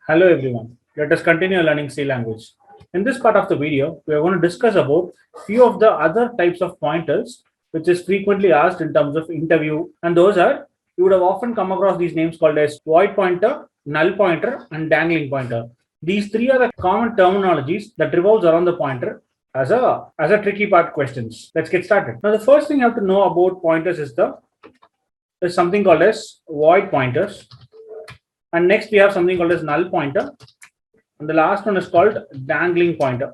Hello everyone. Let us continue learning C language. In this part of the video, we are going to discuss about few of the other types of pointers which is frequently asked in terms of interview, and those are, you would have often come across these names called as void pointer, null pointer and dangling pointer. These three are the common terminologies that revolves around the pointer as a tricky part questions. Let's get started. Now the first thing you have to know about pointers is something called as void pointers. And next we have something called as null pointer. And the last one is called dangling pointer.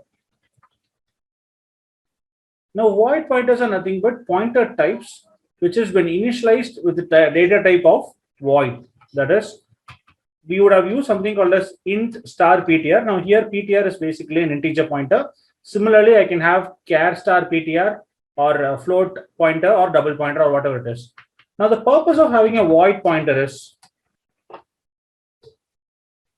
Now void pointers are nothing but pointer types which has been initialized with the data type of void. That is, we would have used something called as int star PTR. Now here PTR is basically an integer pointer. Similarly, I can have char star PTR or float pointer or double pointer or whatever it is. Now the purpose of having a void pointer is,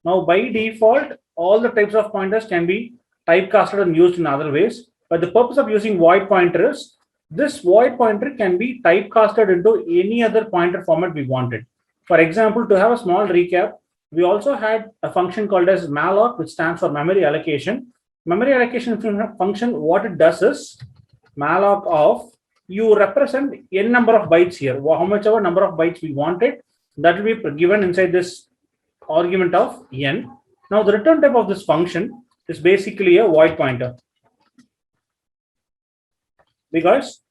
now by default, all the types of pointers can be typecasted and used in other ways. But the purpose of using void pointer is, this void pointer can be typecasted into any other pointer format we wanted. For example, to have a small recap, we also had a function called as malloc, which stands for memory allocation. Memory allocation function, what it does is, malloc of, you represent n number of bytes here, how much ever number of bytes we wanted, that will be given inside this argument of n. Now the return type of this function is basically a void pointer, because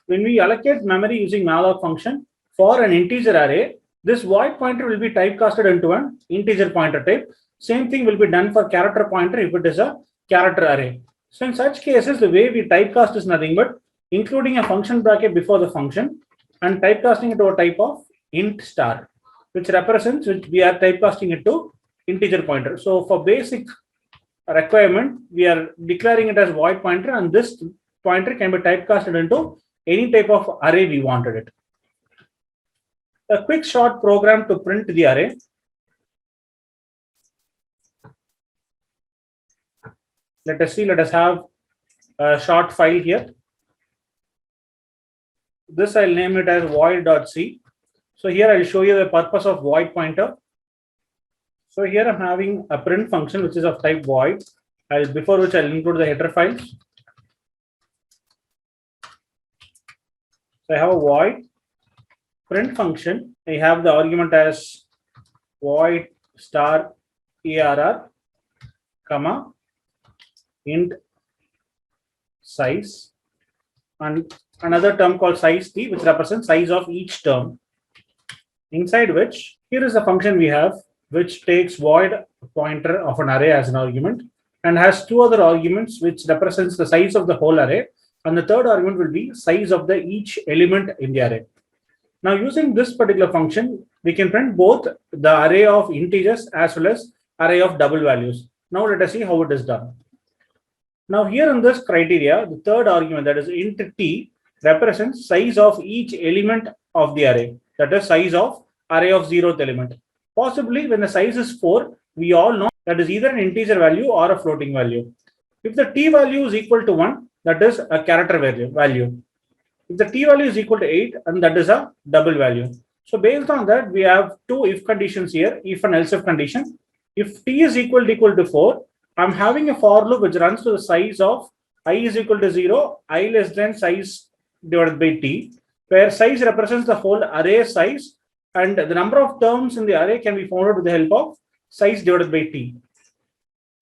when we allocate memory using malloc function for an integer array, this void pointer will be typecasted into an integer pointer type. Same thing will be done for character pointer if it is a character array. So in such cases, the way we typecast is nothing but including a function bracket before the function and typecasting it to a type of int star, which represents, which we are typecasting it to integer pointer. So for basic requirement, we are declaring it as void pointer, and this pointer can be typecasted into any type of array we wanted it. A quick short program to print the array. Let us see, let us have a short file here. This I'll name it as void.c. So here I'll show you the purpose of void pointer. So here I'm having a print function which is of type void, before which I'll include the header files. So I have a void print function. I have the argument as void star arr, comma, int size, and another term called size t, which represents size of each term. Inside which, here is a function we have which takes void pointer of an array as an argument and has two other arguments which represents the size of the whole array, and the third argument will be size of the each element in the array. Now using this particular function, we can print both the array of integers as well as array of double values. Now let us see how it is done. Now here in this criteria, the third argument, that is int t, represents size of each element of the array, that is size of array of 0th element. Possibly when the size is 4, we all know that is either an integer value or a floating value. If the t value is equal to 1, that is a character value. If the t value is equal to 8, and that is a double value. So based on that, we have two if conditions here, if and else if condition. If t is equal to 4, I'm having a for loop which runs to the size of I is equal to 0, I less than size divided by t, where size represents the whole array size, and the number of terms in the array can be found out with the help of size divided by t.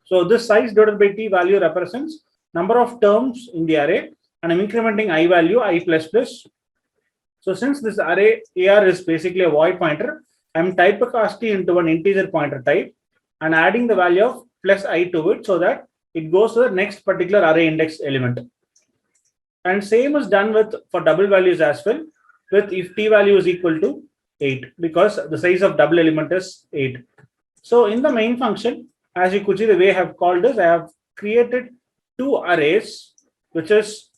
So this size divided by t value represents number of terms in the array, and I'm incrementing I value I plus plus. So since this array AR is basically a void pointer, I'm typecasting into an integer pointer type and adding the value of plus I to it so that it goes to the next particular array index element. And same is done with for double values as well, with if t value is equal to 8, because the size of double element is 8. So in the main function, as you could see, the way I have called this, I have created two arrays, which is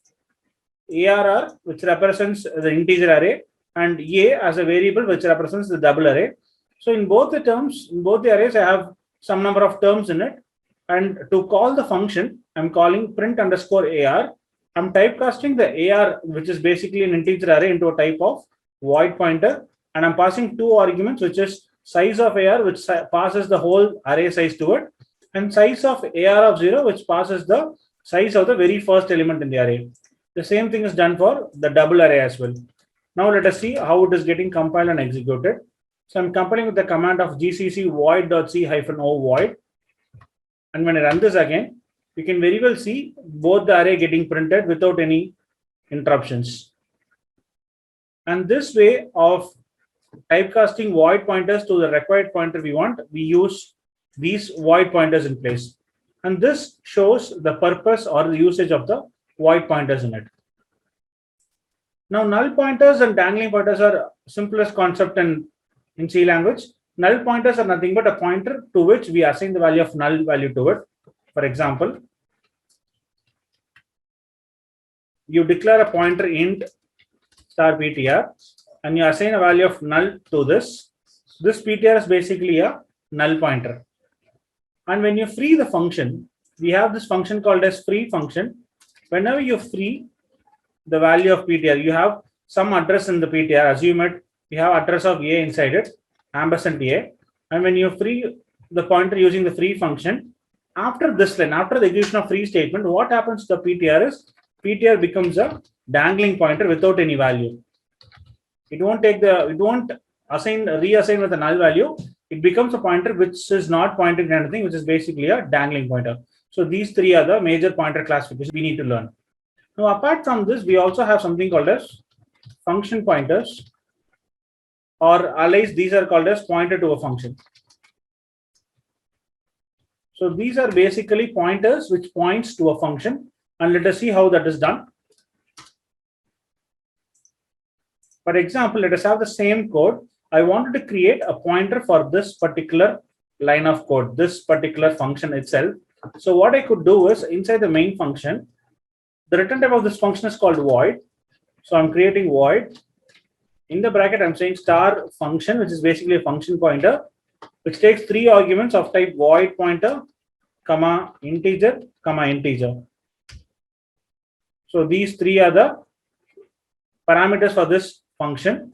ARR, which represents the integer array, and A as a variable, which represents the double array. So in both the terms, in both the arrays, I have some number of terms in it. And to call the function, I'm calling print underscore AR. I'm typecasting the AR, which is basically an integer array, into a type of void pointer. And I'm passing two arguments, which is size of AR which passes the whole array size to it, and size of AR of 0 which passes the size of the very first element in the array. The same thing is done for the double array as well. Now let us see how it is getting compiled and executed. So I'm compiling with the command of gcc void.c-o void. And when I run this again, you can very well see both the array getting printed without any interruptions. And this way of typecasting void pointers to the required pointer we want, we use these void pointers in place. And this shows the purpose or the usage of the void pointers in it. Now, null pointers and dangling pointers are simplest concept in C language. Null pointers are nothing but a pointer to which we assign the value of null value to it. For example, you declare a pointer int star ptr and you assign a value of null to this. This ptr is basically a null pointer. And when you free the function, we have this function called as free function. Whenever you free the value of ptr, you have some address in the ptr. Assume it, you have address of a inside it, ampersand a. And when you free the pointer using the free function, after this line, after the execution of free statement, what happens to the ptr is ptr becomes a dangling pointer without any value. It won't reassign with a null value. It becomes a pointer which is not pointing to anything, which is basically a dangling pointer. So these three are the major pointer classifications we need to learn. Now, apart from this, we also have something called as function pointers, or alias these are called as pointer to a function. So these are basically pointers which points to a function, and let us see how that is done. For example, let us have the same code. I wanted to create a pointer for this particular line of code, this particular function itself. So what I could do is inside the main function, the return type of this function is called void. So I'm creating void. In the bracket, I'm saying star function, which is basically a function pointer, which takes 3 arguments of type void pointer, comma integer, comma integer. So these 3 are the parameters for this function.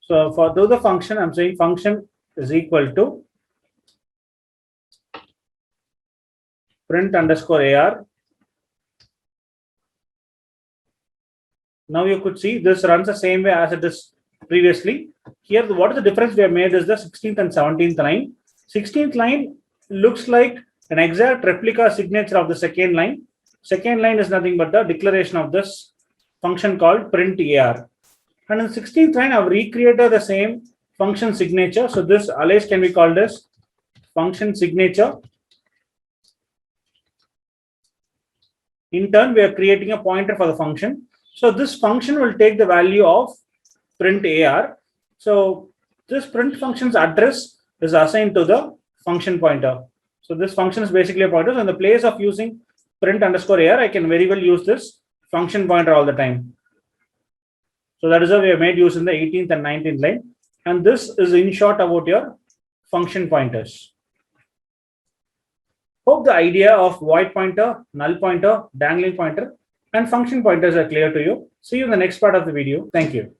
So for the function, I'm saying function is equal to print underscore AR. Now you could see this runs the same way as it is previously. Here, what is the difference we have made is the 16th and 17th line. 16th line looks like an exact replica signature of the second line. Second line is nothing but the declaration of this function called print AR. And in the 16th line, I've recreated the same function signature. So this alias can be called as function signature. In turn, we are creating a pointer for the function. So this function will take the value of print AR. So this print function's address is assigned to the function pointer. So this function is basically a pointer. So in the place of using print underscore AR, I can very well use this function pointer all the time. So that is how we have made use in the 18th and 19th line. And this is in short about your function pointers. Hope the idea of void pointer, null pointer, dangling pointer, and function pointers are clear to you. See you in the next part of the video. Thank you.